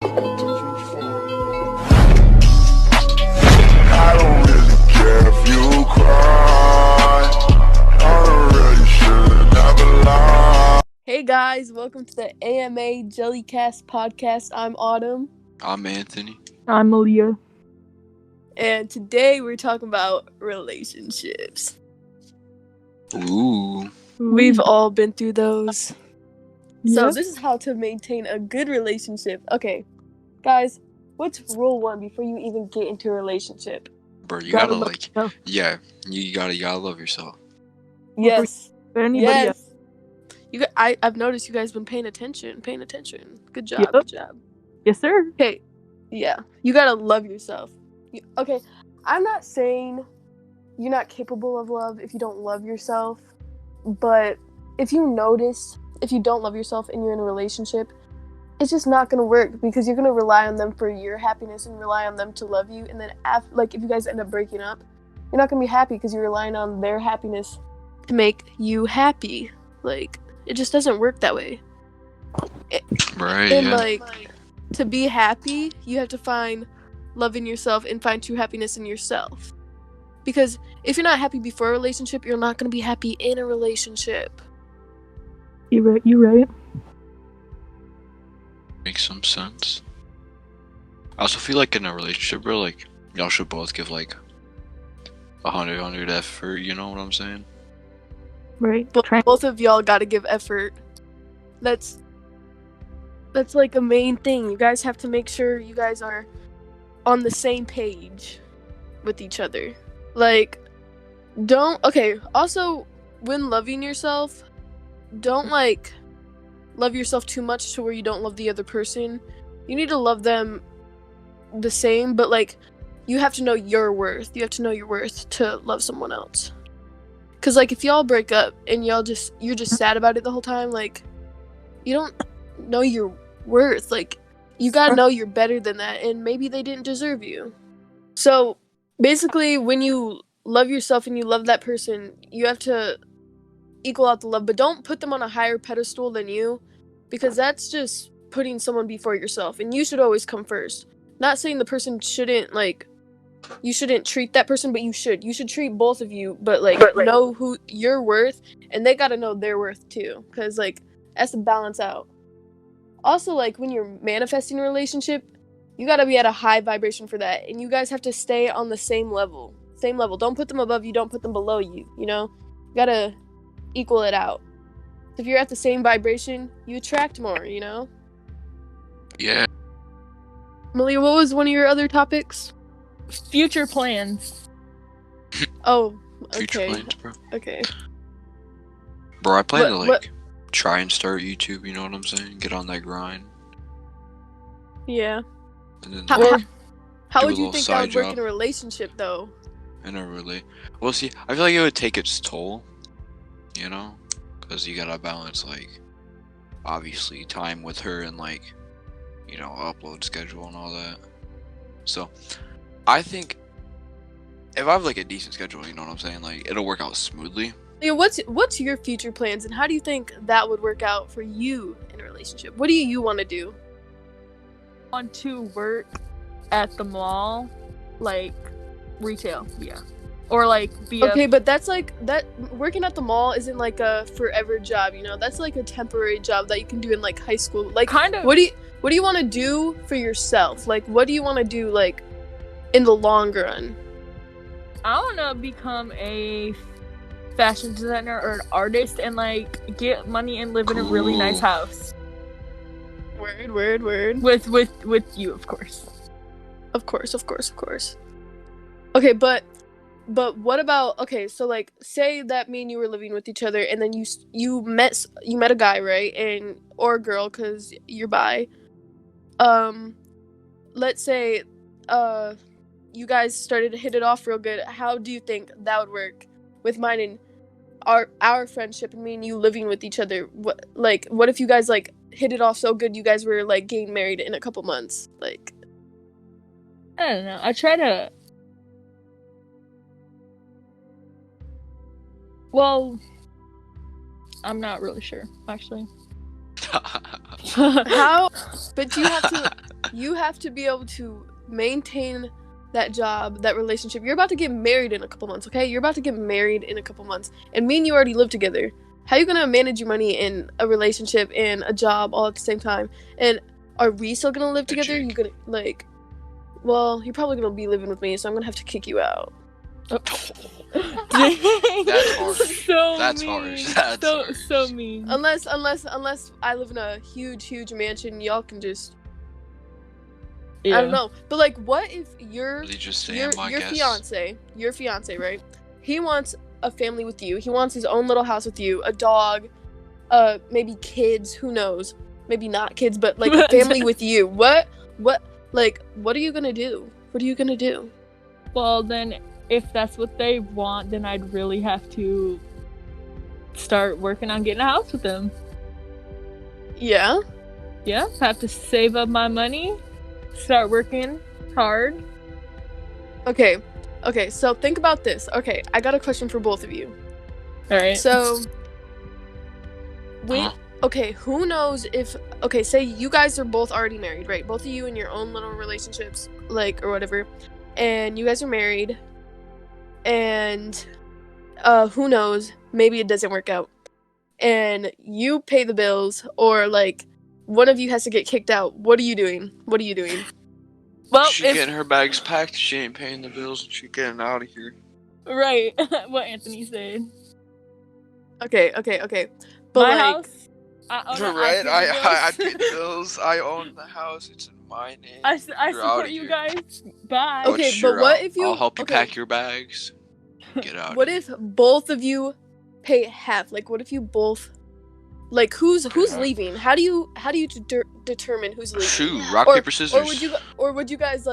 I don't really care if you cry. I already should never lie. Hey guys, welcome to the AMA Jellycast podcast. I'm Autumn. I'm Anthony. I'm Maleah. And today we're talking about relationships. Ooh. We've all been through those. So Yep. this is how to maintain a good relationship. Okay, guys, what's rule one before you even get into a relationship? Bro, you Gotta gotta love like, yourself. yeah, you gotta love yourself. Yes. For anybody else. Yes. I've noticed you guys been paying attention. Good job. Yep. Good job. Yes, sir. Okay, yeah, you gotta love yourself. Okay, I'm not saying you're not capable of love if you don't love yourself, but if you notice, if you don't love yourself and you're in a relationship, it's just not gonna work because you're gonna rely on them for your happiness and rely on them to love you, and then if you guys end up breaking up, you're not gonna be happy because you're relying on their happiness to make you happy. Like, it just doesn't work that way. Right, And yeah. to be happy, you have to find love in yourself and find true happiness in yourself. Because if you're not happy before a relationship, you're not going to be happy in a relationship. You're right. Makes some sense. I also feel like in a relationship, bro, like, y'all should both give like 100 effort, you know what I'm saying? Right. But both of y'all got to give effort. That's like a main thing. You guys have to make sure you guys are on the same page with each other. Like, also, when loving yourself, don't love yourself too much to where you don't love the other person. You need to love them the same, but you have to know your worth. You have to know your worth to love someone else. Cause if y'all break up and you're just sad about it the whole time, you don't know your worth. You gotta know you're better than that, and maybe they didn't deserve you. So basically, when you love yourself and you love that person, you have to equal out the love, but don't put them on a higher pedestal than you, because that's just putting someone before yourself, and you should always come first. Not saying the person shouldn't you shouldn't treat that person, but you should treat both of you, but know who you're worth, and they gotta know their worth too, because that's to balance out. Also, when you're manifesting a relationship, you gotta be at a high vibration for that, and you guys have to stay on the same level. Don't put them above you, don't put them below you, you gotta equal it out. If you're at the same vibration, you attract more, Yeah. Maleah, what was one of your other topics? Future plans. Oh, Future okay. plans, bro. Okay. Bro, I plan to What- try and start YouTube, you know what I'm saying? Get on that grind. Yeah. And then How do a would you little think that side would work job. in a relationship, though? I never really. Well, see, I feel like it would take its toll, you know? Because you gotta balance, obviously, time with her and, upload schedule and all that. So, I think if I have, a decent schedule, you know what I'm saying? It'll work out smoothly. Yeah, what's your future plans, and how do you think that would work out for you in a relationship? What do you want to do? I want to work at the mall, retail, yeah. Or be Okay, but that's that working at the mall isn't a forever job, That's a temporary job that you can do in high school. kind of. What do you want to do for yourself? What do you want to do in the long run? I want to become a fashion designer or an artist and get money and live in a really Cool. nice house Word. with you, of course. Of course. Okay, but what about, so say that me and you were living with each other, and then you met a guy, right? Or a girl, cuz you're bi. Let's say you guys started to hit it off real good. How do you think that would work with mine and our friendship, and me and you living with each other? What if you guys hit it off so good you guys were getting married in a couple months? I don't know. I try to. Well, I'm not really sure, actually. How? But you You have to be able to maintain that job, that relationship. You're about to get married in a couple months, okay? You're about to get married in a couple months. And me and you already live together. How are you going to manage your money in a relationship and a job all at the same time? And are we still going to live together? You going to, like... Well, you're probably going to be living with me, so I'm going to have to kick you out. Oh. That's harsh. That's mean. harsh. That's harsh. So mean. Unless I live in a huge mansion, y'all can just... Yeah. I don't know. But, like, what if your fiance, right? He wants a family with you. He wants his own little house with you, a dog, maybe kids, who knows? Maybe not kids, but, like, a family with you. What are you gonna do? What are you gonna do? Well, then, if that's what they want, then I'd really have to start working on getting a house with them. Yeah? Yeah, have to save up my money, start working hard. Okay, so think about this. Okay, I got a question for both of you. Alright. So, okay, who knows if... Okay, say you guys are both already married, right? Both of you in your own little relationships, like, or whatever. And you guys are married. And, who knows? Maybe it doesn't work out. And you pay the bills, or, like, one of you has to get kicked out. What are you doing? Well, She getting her bags packed, she ain't paying the bills, and she getting out of here. Right. What Anthony said. Okay. But, my like... house... I pay the bills. I own the house. It's in my name. I support you guys. Bye. Okay, but what if you... I'll help you pack your bags. Get out. What if both of you pay half? Like, what if you both... Like, who's leaving? How do you determine who's leaving? Shoot, rock, paper, scissors. Would you guys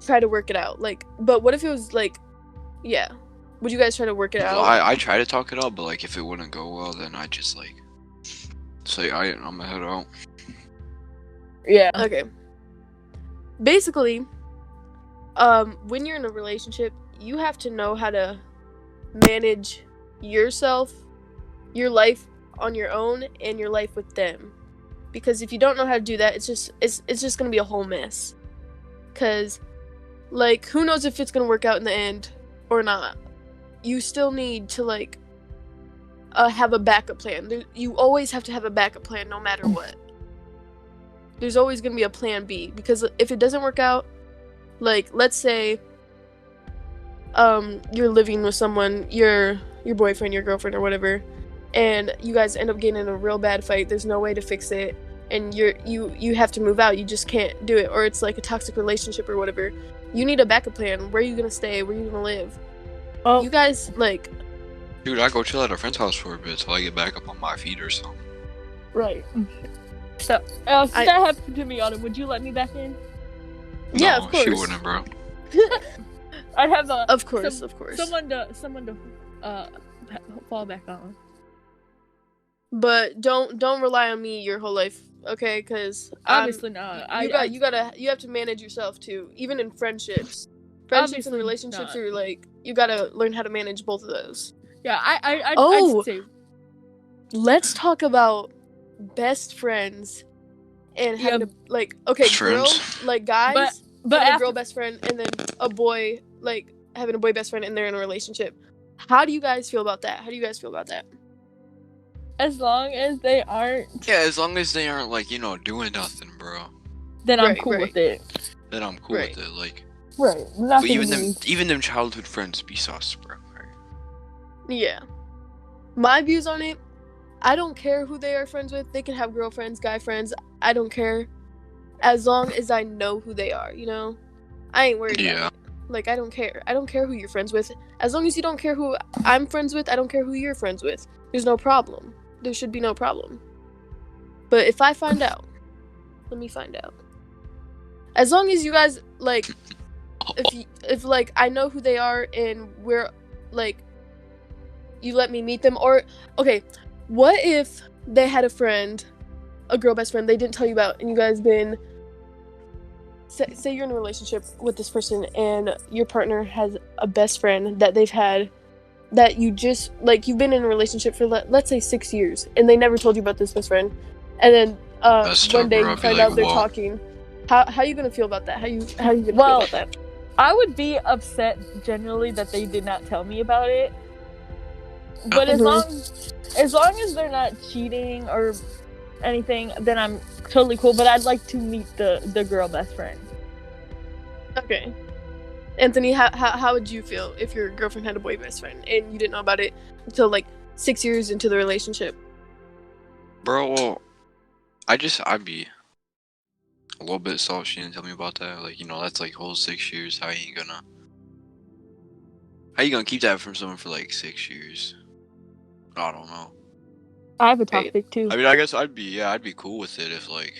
try to work it out? Like, but what if it was like, yeah. Would you guys try to work it out? I try to talk it out, but like if it wouldn't go well, then I just like say I'm gonna head out. Yeah. Okay. Basically, when you're in a relationship, you have to know how to manage yourself, your life on your own, and your life with them. Because if you don't know how to do that, it's just gonna be a whole mess. Cause, like, who knows if it's gonna work out in the end or not. You still need to, like, have a backup plan. You always have to have a backup plan no matter what. There's always going to be a plan B. Because if it doesn't work out, like, let's say you're living with someone, your boyfriend, your girlfriend, or whatever, and you guys end up getting in a real bad fight. There's no way to fix it. And you have to move out. You just can't do it. Or it's like a toxic relationship or whatever. You need a backup plan. Where are you going to stay? Where are you going to live? Oh. You guys, like... Dude, I go chill at a friend's house for a bit till I get back up on my feet or something. Right. So, if that happened to me, Autumn, would you let me back in? Yeah, No, of course. she wouldn't, bro. I'd have a... Of course. Someone to fall back on. But don't rely on me your whole life, okay? Because obviously not. You have to manage yourself too, even in friendships. Friendships and relationships are like, you gotta learn how to manage both of those. Yeah, I'd say. Let's talk about best friends and having girls, like guys, but having a girl best friend and then a boy, like having a boy best friend and they're in a relationship. How do you guys feel about that? As long as they aren't. Yeah, as long as they aren't like, doing nothing, bro. Then I'm cool with it. Then I'm cool with it, like. Right. But even them childhood friends be sus, bro. Right? Yeah. My views on it, I don't care who they are friends with. They can have girlfriends, guy friends. I don't care. As long as I know who they are, I ain't worried about it. Like, I don't care. I don't care who you're friends with. As long as you don't care who I'm friends with, I don't care who you're friends with. There's no problem. There should be no problem. But if I find out, let me find out. As long as you guys, like... If like I know who they are and we're like you let me meet them, or okay, what if they had a friend, a girl best friend they didn't tell you about, and you guys been say you're in a relationship with this person and your partner has a best friend that they've had that you just like you've been in a relationship for let's say 6 years and they never told you about this best friend, and then That's tough, one day bro. you I'd be find like, out they're whoa. talking. How you gonna feel about that? How you gonna feel Well, about that? I would be upset generally that they did not tell me about it. But as long as they're not cheating or anything, then I'm totally cool. But I'd like to meet the girl best friend. Okay. Anthony, how would you feel if your girlfriend had a boy best friend and you didn't know about it until like 6 years into the relationship? Bro, well, I'd be a little bit soft. She didn't tell me about that. Like, you know, that's like whole 6 years. How you gonna keep that from someone for like 6 years? I don't know. I have a topic too. I mean, I guess I'd be cool with it if like,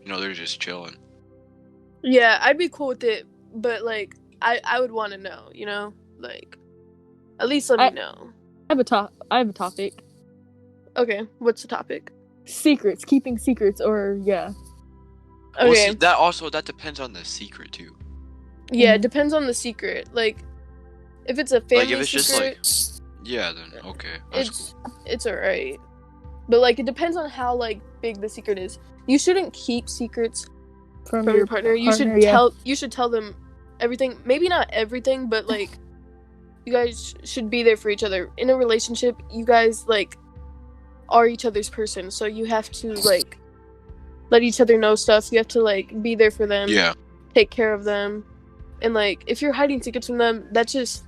you know, they're just chilling. Yeah, I'd be cool with it, but like I would want to know, you know, like at least let me know. I have a topic. Okay, what's the topic? Secrets, keeping secrets, or yeah. Okay. Well, see, that depends on the secret too. Yeah, it depends on the secret. Like, if it's a family Like if it's secret, just like, yeah, then okay, that's cool. it's alright. But like, it depends on how like big the secret is. You shouldn't keep secrets from your partner. You should tell them everything. Maybe not everything, but like, you guys should be there for each other. In a relationship, you guys like are each other's person, so you have to like let each other know stuff. You have to like be there for them. Yeah. Take care of them. And like, if you're hiding secrets from them, that's just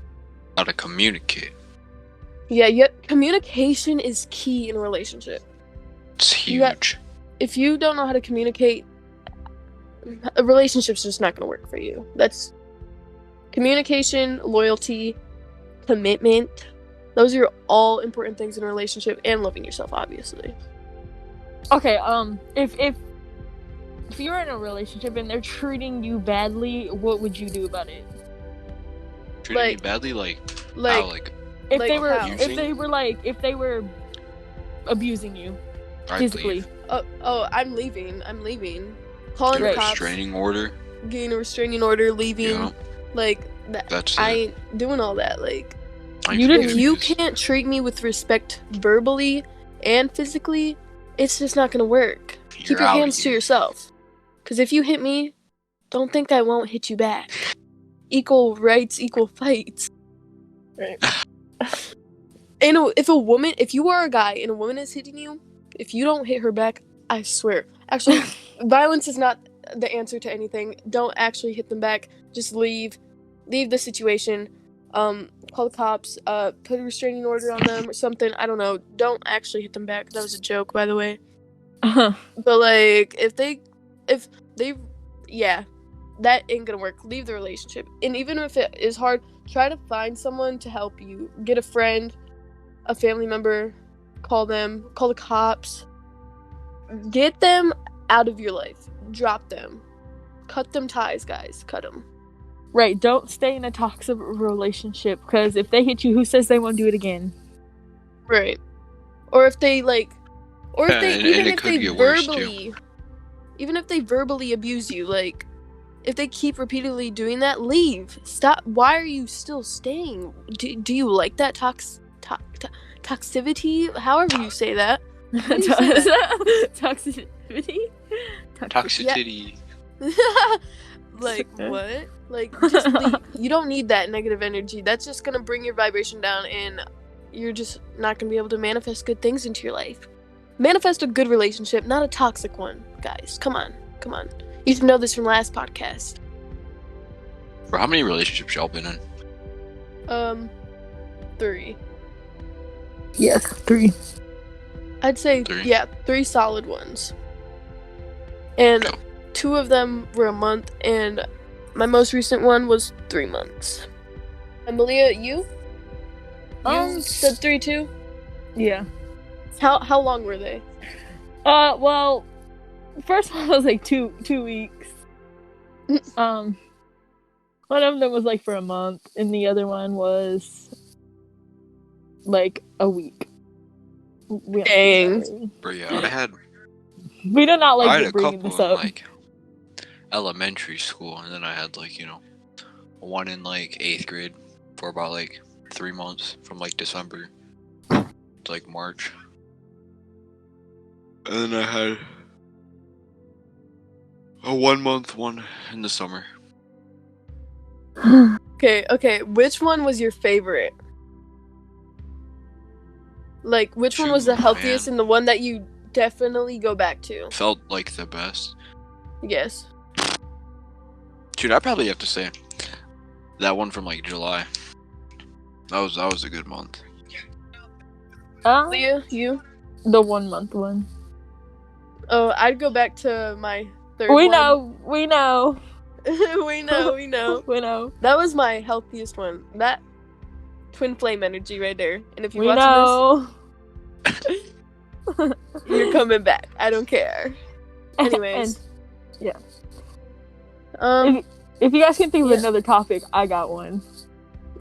How to communicate. yeah. Communication is key in a relationship. It's huge. If you don't know how to communicate, a relationship's just not going to work for you. That's communication, loyalty, commitment. Those are all important things in a relationship, and loving yourself, obviously. Okay, if you're in a relationship and they're treating you badly, what would you do about it? Treating me badly, how, if like they were how? if they were abusing you I'd physically. leave. I'm leaving. Calling the Get a cops. restraining order. Getting a restraining order, leaving. Yeah. Like That's I it. ain't doing all that. Like, If you can't treat me with respect verbally and physically, it's just not gonna work. Keep your hands to yourself. Because if you hit me, don't think I won't hit you back. Equal rights, equal fights. Right. And if you are a guy and a woman is hitting you, if you don't hit her back, I swear. Actually, violence is not the answer to anything. Don't actually hit them back. Just leave the situation. Call the cops. Put a restraining order on them or something. I don't know. Don't actually hit them back. That was a joke, by the way. But like, if they, that ain't gonna work. Leave the relationship. And even if it is hard, try to find someone to help you. Get a friend, a family member, call them, call the cops. Get them out of your life. Drop them. Cut them ties, guys. Cut them. Right, don't stay in a toxic relationship, because if they hit you, who says they won't do it again? Right. Or if they like, even if they verbally abuse you, like, if they keep repeatedly doing that, leave. Stop. Why are you still staying? Do you like that toxicity? However you say that. Toxicity? Toxicity. Like, what? Like, just leave. You don't need that negative energy. That's just gonna bring your vibration down, and you're just not gonna be able to manifest good things into your life. Manifest a good relationship, not a toxic one, guys. Come on. You should know this from last podcast. Bro, how many relationships y'all been in? 3. Yes, 3. I'd say 3. Yeah, 3 solid ones. And 2 of them were a month, and my most recent one was 3 months. And Maleah, you? You said 3 too? Yeah. How long were they? Well, first one was like 2 weeks. One of them was like for a month, and the other one was like a week. Dang. Bro, yeah, we do not I like had a bringing couple this in up. like elementary school, and then I had like, one in like 8th grade for about like 3 months, from like December to like March. And then I had A 1 month one in the summer. Okay. Which one was your favorite? Like, which one was the healthiest and the one that you definitely go back to? Felt like the best. Yes. Dude, I probably have to say that one from like July. That was a good month. Leah, you? The 1 month one. Oh, I'd go back to my third We one. know. we know. We know. That was my healthiest one. That twin flame energy right there. And if you We watch know. this, you're coming back. I don't care. Anyways. Yeah. Um. If you guys can think of Yeah. another topic, I got one.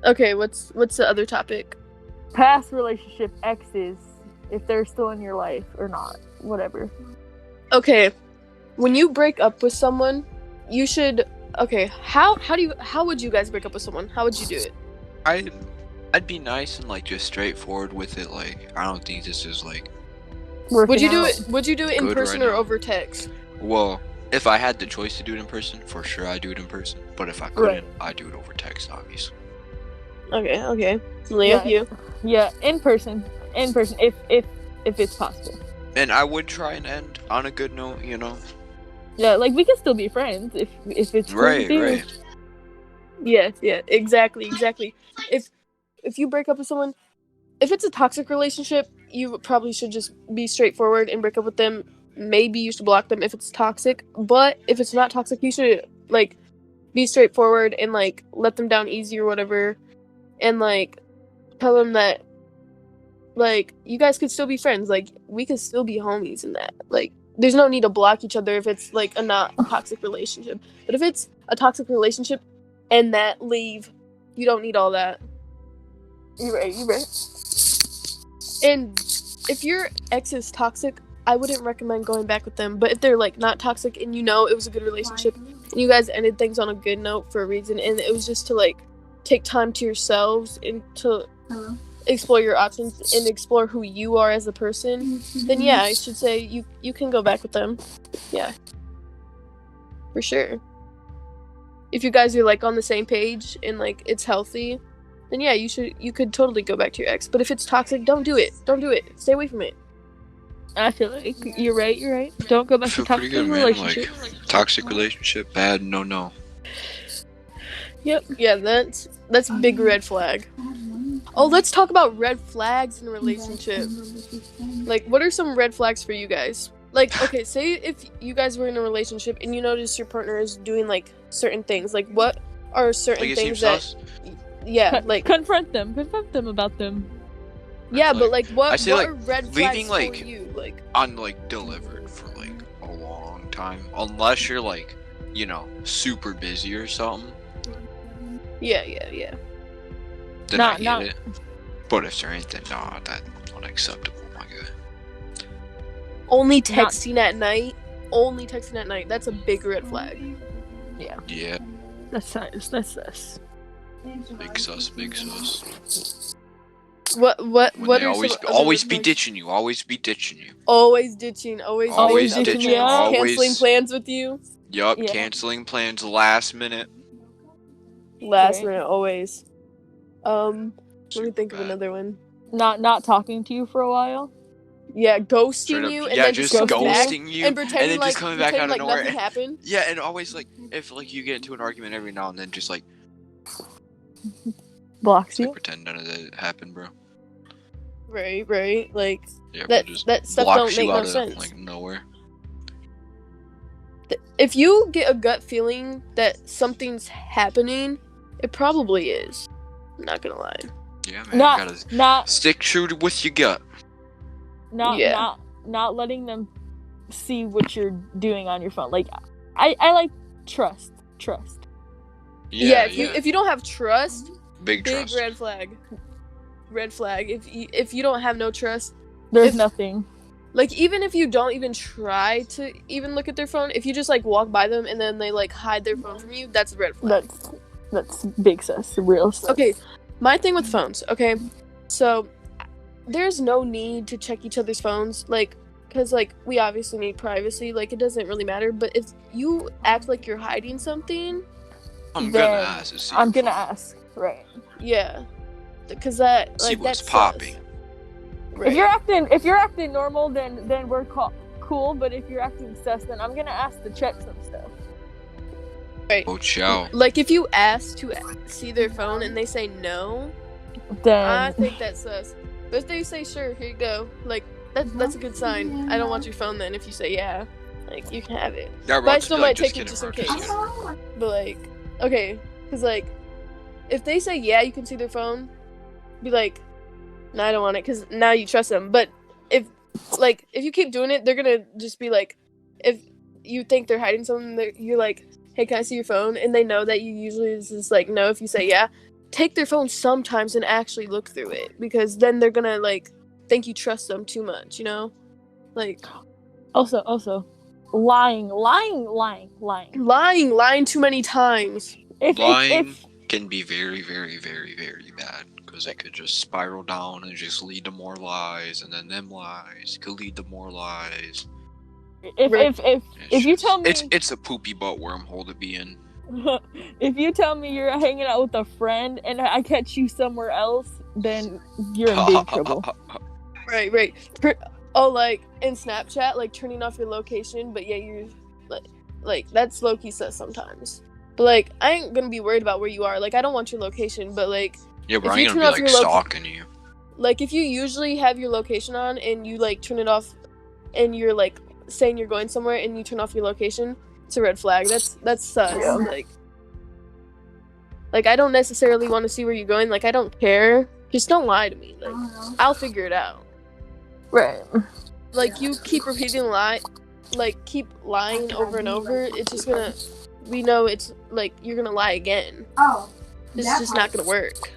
Okay. What's the other topic? Past relationship exes, if they're still in your life or not, whatever. Okay. When you break up with someone, you should. Okay. How would you guys break up with someone? How would you do it? I'd be nice and like just straightforward with it. Like, I don't think this is like. Would you do out. it? Would you do it in Good person right or now. over text? Well, if I had the choice to do it in person, for sure I'd do it in person. But if I couldn't, Right. I'd do it over text, obviously. Okay. Leah, Yeah. you. Yeah, in person, if it's possible. And I would try and end on a good note, you know. Yeah, like we can still be friends if it's cool with you. Right. Yeah, exactly. If you break up with someone, if it's a toxic relationship, you probably should just be straightforward and break up with them. Maybe you should block them if it's toxic, but if it's not toxic, you should like be straightforward and like let them down easy or whatever, and like tell them that like you guys could still be friends, like we could still be homies and that. Like there's no need to block each other if it's like a not toxic relationship. But if it's a toxic relationship and that leave, you don't need all that. You're right. And if your ex is toxic, I wouldn't recommend going back with them. But if they're like not toxic and you know it was a good relationship and you guys ended things on a good note for a reason, and it was just to like take time to yourselves and to explore your options and explore who you are as a person, then yeah, I should say you can go back with them. Yeah. For sure. If you guys are like on the same page and like it's healthy, then yeah, you could totally go back to your ex. But if it's toxic, don't do it. Stay away from it. I feel like you're right. Don't go back to Feel pretty toxic good, man. relationship. Like, toxic relationship, bad, no. Yep. Yeah, that's big red flag. Oh, let's talk about red flags in a relationship. Like, what are some red flags for you guys? Like, okay, say if you guys were in a relationship and you notice your partner is doing like certain things. Like, what are certain Like, it things seems that? sus. Yeah, like confront them about them. yeah, Like, but like what I say, what like, are red flags leaving, for like, you? Like, On like delivered for like a long time, unless you're like, you know, super busy or something. yeah. Then Nah, I get nah. it. But if there ain't, then nah, that's unacceptable, my guy. Only texting at night. That's a big red flag. Yeah, That's us. big sus. What When they are always some other always red be flags? ditching you, always be ditching you. Always ditching. Always ditching, ditching. yeah. Always. Canceling plans with you. Yup, Yeah. canceling plans last minute. Last Right. minute, always. Let me Super think of bad. another one. Not talking to you for a while. Yeah, Straight ghosting up- you and yeah, then just coming back ghosting you and pretending then like just coming back out of like nowhere. nothing happened. Yeah, and always like if like you get into an argument every now and then, just like, Blocks like you. pretend none of that happened, bro. Right. Like Yeah, that bro, just that stuff blocks don't you make no out of sense. like nowhere. If you get a gut feeling that something's happening, it probably is. I'm not gonna lie. Yeah, man, Not gotta not stick true to with your gut. Yeah. not letting them see what you're doing on your phone. Like I like trust. Yeah, if you don't have trust, big big trust. red flag. Red flag. If you don't have no trust, There's If- nothing. like even if you don't even try to even look at their phone, if you just like walk by them and then they like hide their phone from you, that's a red flag. That's big sus, real sus. Okay, my thing with phones, okay? So, there's no need to check each other's phones. Like, because like we obviously need privacy. Like it doesn't really matter. But if you act like you're hiding something, I'm Then gonna ask to see. I'm your gonna phone. ask, right? yeah, because that See like what's that's popping. Right. If you're acting normal, then we're cool. But if you're acting sus, then I'm gonna ask to check some stuff. Right. Watch out. Like if you ask to see their phone and they say no, Then I think that's sus. But if they say sure, here you go, like that's a good sign. I don't want your phone then. If you say yeah, like you can have it. Yeah, But I I'll still be like, might just take it kidding, just in bro, just case. kidding. But like, okay, because like, if they say yeah, you can see their phone, be like, no, I don't want it, because now you trust them. But if you keep doing it, they're gonna just be like, if you think they're hiding something, you're like, hey, can I see your phone? And they know that you usually is just like no. If you say yeah, take their phone sometimes and actually look through it, because then they're gonna like think you trust them too much, you know? Like also lying too many times. Lying can be very, very, very, very bad, because it could just spiral down and just lead to more lies, and then them lies could lead to more lies. If you tell me it's a poopy butt wormhole to be in. if you tell me you're hanging out with a friend and I catch you somewhere else, then you're in big trouble. Right. Like in Snapchat, like turning off your location, but yeah, you're like that's low-key sus sometimes. But like, I ain't gonna be worried about where you are. Like, I don't want your location, but like, Yeah, but if I you ain't turn gonna off be your like stalking you. like if you usually have your location on and you like turn it off, and you're like saying you're going somewhere and you turn off your location, it's a red flag. That's sus. Yeah. Like I don't necessarily want to see where you're going. Like I don't care. Just don't lie to me. Like I'll figure it out. Right. Like you keep repeating keep lying over and over. It's just gonna. We know it's like you're gonna lie again. It's just not gonna work.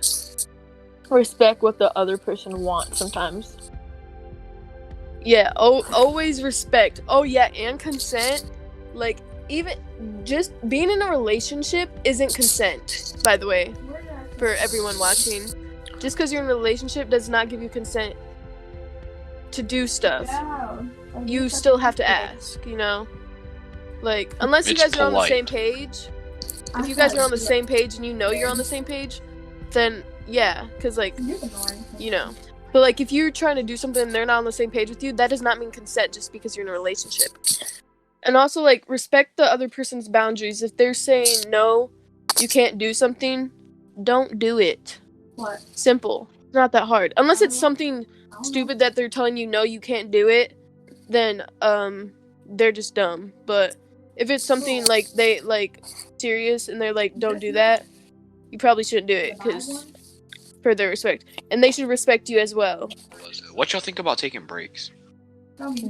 Respect what the other person wants sometimes. Yeah. Always respect. Oh yeah, and consent. Like even just being in a relationship isn't consent. By the way, for everyone watching, just because you're in a relationship does not give you consent to do stuff. You still have to ask, you know? Like, unless you It's guys are on the polite. same page. If you guys are on the same page and you know you're on the same page, then yeah, because like, you know. But like, if you're trying to do something and they're not on the same page with you, that does not mean consent just because you're in a relationship. And also, like, respect the other person's boundaries. If they're saying no, you can't do something, don't do it. What? Simple. It's not that hard. Unless it's something stupid that they're telling you no, you can't do it, then they're just dumb. But if it's something like they like serious and they're like don't do that, you probably shouldn't do it because for their respect, and they should respect you as well. What y'all think about taking breaks?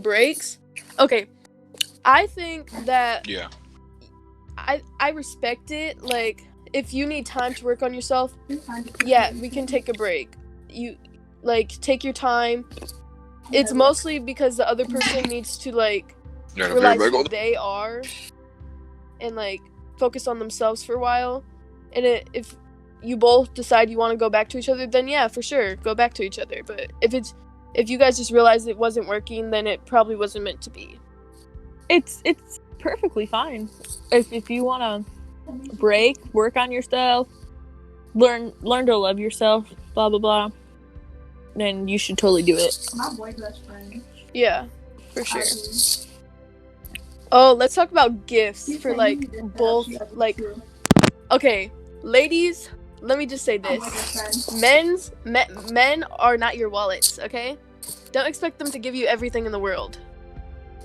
Breaks? Okay, I think that Yeah. I respect it. Like if you need time to work on yourself, yeah, we can take a break. You like take your time. It's mostly because the other person needs to like realize who they are and like focus on themselves for a while. And if you both decide you want to go back to each other, then yeah, for sure, go back to each other. But if you guys just realize it wasn't working, then it probably wasn't meant to be. It's perfectly fine. If you want to break, work on yourself, learn to love yourself, blah blah blah, then you should totally do it. My boy best friend. Yeah, for sure. Oh, let's talk about gifts for like both like okay, ladies, let me just say this. Men are not your wallets, okay? Don't expect them to give you everything in the world.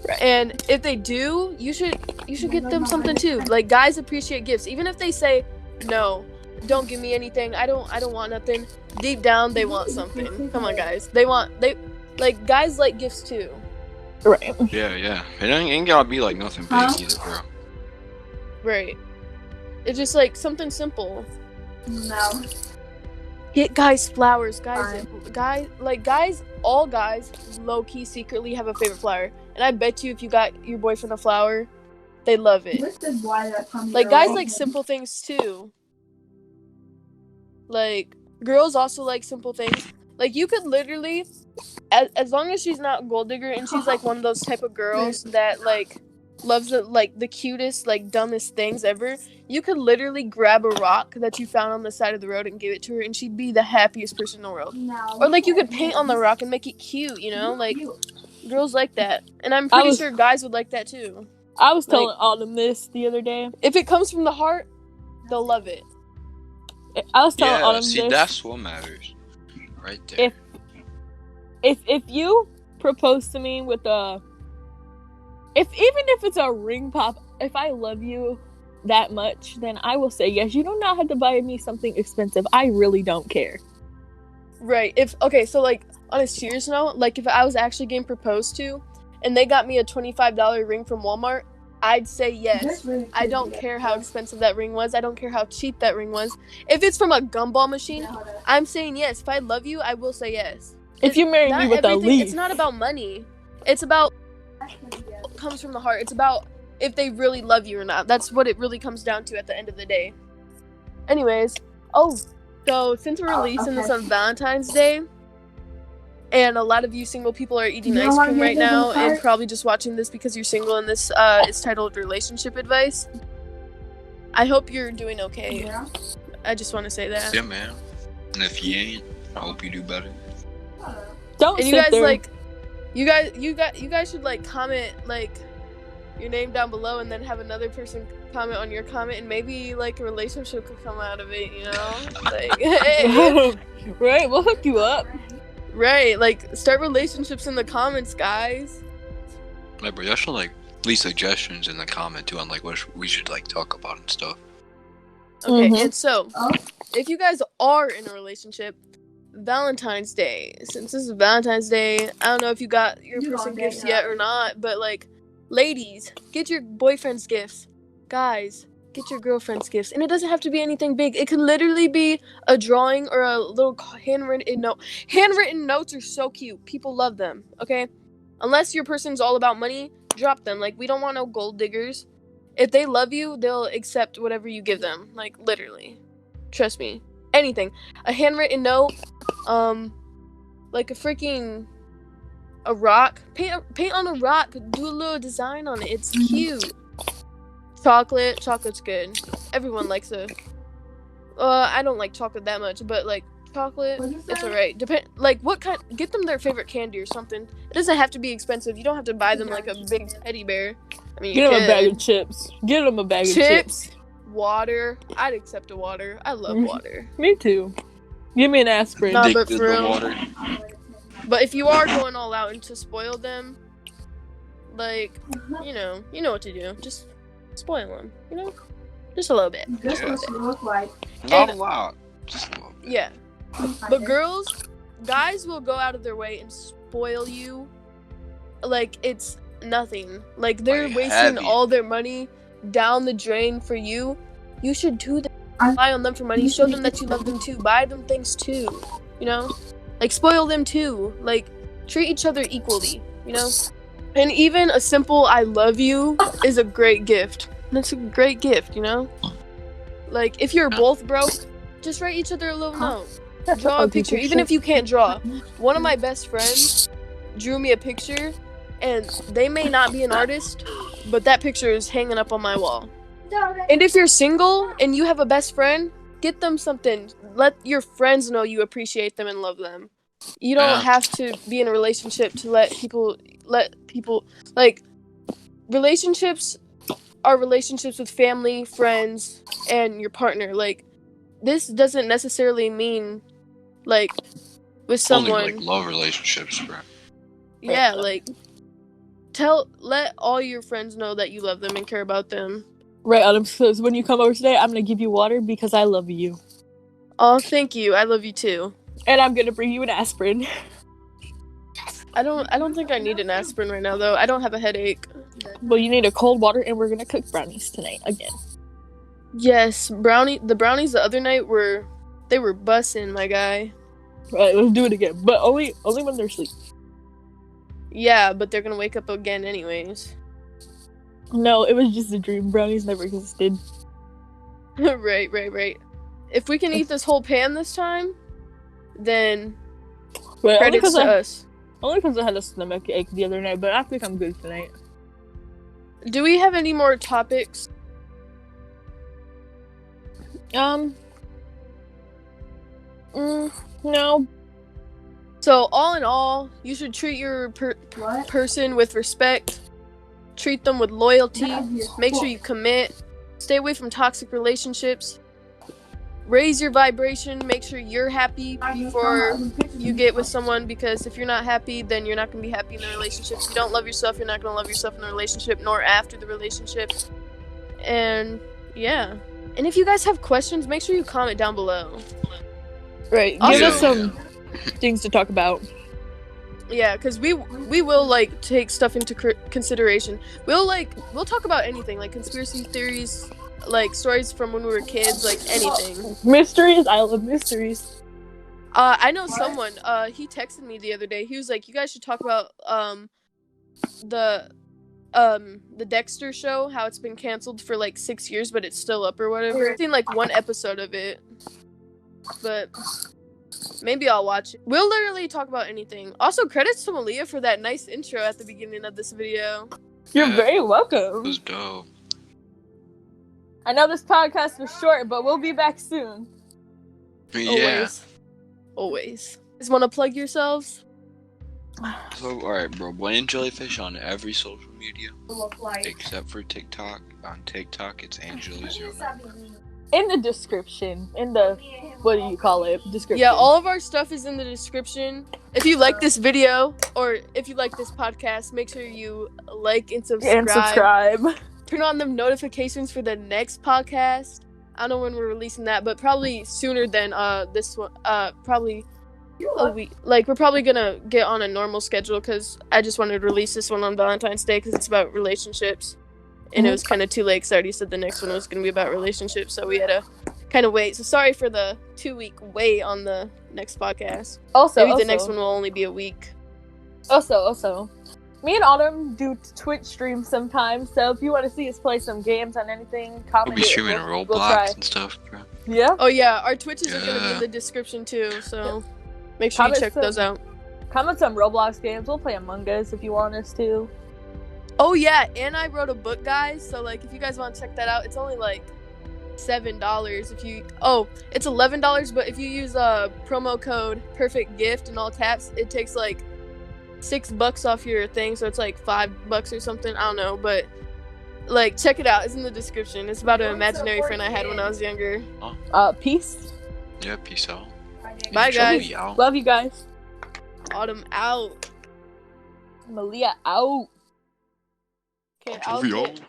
Right. And if they do, you should get them something too. Like guys appreciate gifts. Even if they say, "No, don't give me anything. I don't want nothing." Deep down they want something. Come on, guys. They like guys like gifts too. Right. Yeah. It ain't gotta be like nothing big either, bro. Right. It's just like something simple. No. Get guys flowers, all guys low-key secretly have a favorite flower. And I bet you if you got your boyfriend a flower, they love it. This is why that comes Like guys like simple things too. Like girls also like simple things. Like you could literally as long as she's not gold digger and she's like one of those type of girls that like loves the cutest, like dumbest things ever, you could literally grab a rock that you found on the side of the road and give it to her, and she'd be the happiest person in the world. Or like you could paint on the rock and make it cute, you know, like girls like that, and I'm pretty sure guys would like that too. I was telling Autumn this the other day. If it comes from the heart, they'll love it. I was telling Autumn see, this. that's what matters, right there. If you propose to me with even if it's a ring pop, if I love you that much, then I will say yes. You do not have to buy me something expensive. I really don't care. Right. So like on a serious note, like if I was actually getting proposed to and they got me a $25 ring from Walmart, I'd say yes. Really I don't care how expensive that ring was. I don't care how cheap that ring was. If it's from a gumball machine, I'm saying yes. If I love you, I will say yes. If you marry me with a leaf. It's not about money. It's about what comes from the heart. It's about if they really love you or not. That's what it really comes down to at the end of the day. Anyways, so since we're releasing this on Valentine's Day, and a lot of you single people are eating ice cream right now and probably just watching this because you're single and this is titled Relationship Advice, I hope you're doing okay. Yeah. I just want to say that. Yeah, man. And if you ain't, I hope you do better. Don't and you guys there. Like you guys should like comment like your name down below and then have another person comment on your comment and maybe like a relationship could come out of it, you know? Like hey. Right, we'll hook you up. Right, like start relationships in the comments, guys. Like, bro, y'all should like leave suggestions in the comment too on like what we should like talk about and stuff. Okay, and so if you guys are in a relationship, Valentine's Day, since this is Valentine's Day, I don't know if you got your person gifts yet or not, but like, ladies, get your boyfriend's gifts. Guys, get your girlfriend's gifts. And it doesn't have to be anything big. It could literally be a drawing or a little handwritten note. Handwritten notes are so cute. People love them, okay? Unless your person's all about money, drop them. Like, we don't want no gold diggers. If they love you, they'll accept whatever you give them. Like, literally. Trust me. Anything. A handwritten note, like a rock. Paint on a rock. Do a little design on it. It's cute. Chocolate's good. Everyone likes it. I don't like chocolate that much, but like chocolate, it's alright. Like what kind? Get them their favorite candy or something. It doesn't have to be expensive. You don't have to buy them like a big teddy bear. I mean, get them a bag of chips. Get them a bag of chips. Water. I'd accept a water. I love water. Me too. Give me an aspirin. Nah, but for real. Water. But if you are going all out and to spoil them, like you know what to do. Just spoil them, you know, just a little bit. Just what you look like. Not a lot, just a little bit. Yeah, but guys will go out of their way and spoil you, like it's nothing. Like they're wasting all their money down the drain for you. You should do that. Rely on them for money. Show them that you love them too. Buy them things too. You know, like spoil them too. Like treat each other equally. You know. And even a simple "I love you" is a great gift. That's a great gift, you know? Like, if you're both broke, just write each other a little note. Draw a picture, even if you can't draw. One of my best friends drew me a picture, and they may not be an artist, but that picture is hanging up on my wall. And if you're single and you have a best friend, get them something. Let your friends know you appreciate them and love them. You don't have to be in a relationship to let people like relationships are relationships with family, friends, and your partner. Like this doesn't necessarily mean like with someone only like love relationships, bro. Yeah, like let all your friends know that you love them and care about them. Right, Adam, because when you come over today, I'm gonna give you water because I love you. Oh, thank you. I love you too. And I'm gonna bring you an aspirin. I don't think I need an aspirin right now though. I don't have a headache. Well, you need a cold water, and we're gonna cook brownies tonight again. Yes, the brownies the other night were bussin', my guy. Right, let's do it again, but only when they're asleep. Yeah, but they're gonna wake up again anyways. No, it was just a dream. Brownies never existed. Right. If we can eat this whole pan this time, then credits to us. Only because I had a stomach ache the other night, but I think I'm good tonight. Do we have any more topics? No. So all in all, you should treat your What? person with respect. Treat them with loyalty. That is Make sure you commit. Stay away from toxic relationships. Raise your vibration. Make sure you're happy before you get with someone, because if you're not happy, then you're not going to be happy in the relationship. If you don't love yourself, you're not going to love yourself in the relationship, nor after the relationship. And yeah. And if you guys have questions, make sure you comment down below. Right. Also- Give us some things to talk about. Yeah, because we will like take stuff into consideration. We'll talk about anything, like conspiracy theories, like stories from when we were kids, like anything. Mysteries. I love mysteries. I know someone. He texted me the other day. He was like, "You guys should talk about the Dexter show, how it's been canceled for like 6 years, but it's still up or whatever." I've seen like one episode of it, but maybe I'll watch it. We'll literally talk about anything. Also, credits to Maleah for that nice intro at the beginning of this video. You're Yeah. very It welcome. was dope. I know this podcast was short, but we'll be back soon. Yeah. Always. Just want to plug yourselves? So, alright, bro. BlandJellyfish on every social media look like. except for TikTok. On TikTok, it's Angela09. In the description. In the, what do you call it? Description. Yeah, all of our stuff is in the description. If you like this video, or if you like this podcast, make sure you like and subscribe. And subscribe. Turn on the notifications for the next podcast. I don't know when we're releasing that, but probably sooner than this one. Probably a week. Like, we're probably gonna get on a normal schedule, because I just wanted to release this one on Valentine's Day because it's about relationships. And it was kind of too late because I already said the next one was going to be about relationships, so we had to kind of wait. So sorry for the 2-week wait on the next podcast. Also, Maybe the next one will only be a week. Also, me and Autumn do Twitch streams sometimes, so if you want to see us play some games on anything, comment We'll be it. streaming We'll Roblox try. and stuff, bro. Yeah? Oh yeah, our Twitches are going to be in Yeah. the description too, so make sure you Comment check some- those out. Comment some Roblox games. We'll play Among Us if you want us to. Oh yeah, and I wrote a book, guys, so like if you guys want to check that out, it's only like $7 if you... Oh, it's $11, but if you use promo code Perfect Gift in all caps, it takes like $6 off your thing, so it's like $5 or something. I don't know, but like check it out. It's in the description. It's about an imaginary friend I had when I was younger. Peace. Yeah, peace out. Bye, guys. Enjoy, y'all. Love you guys. Autumn out. Maleah out. Okay, Enjoy, I'll y'all. get...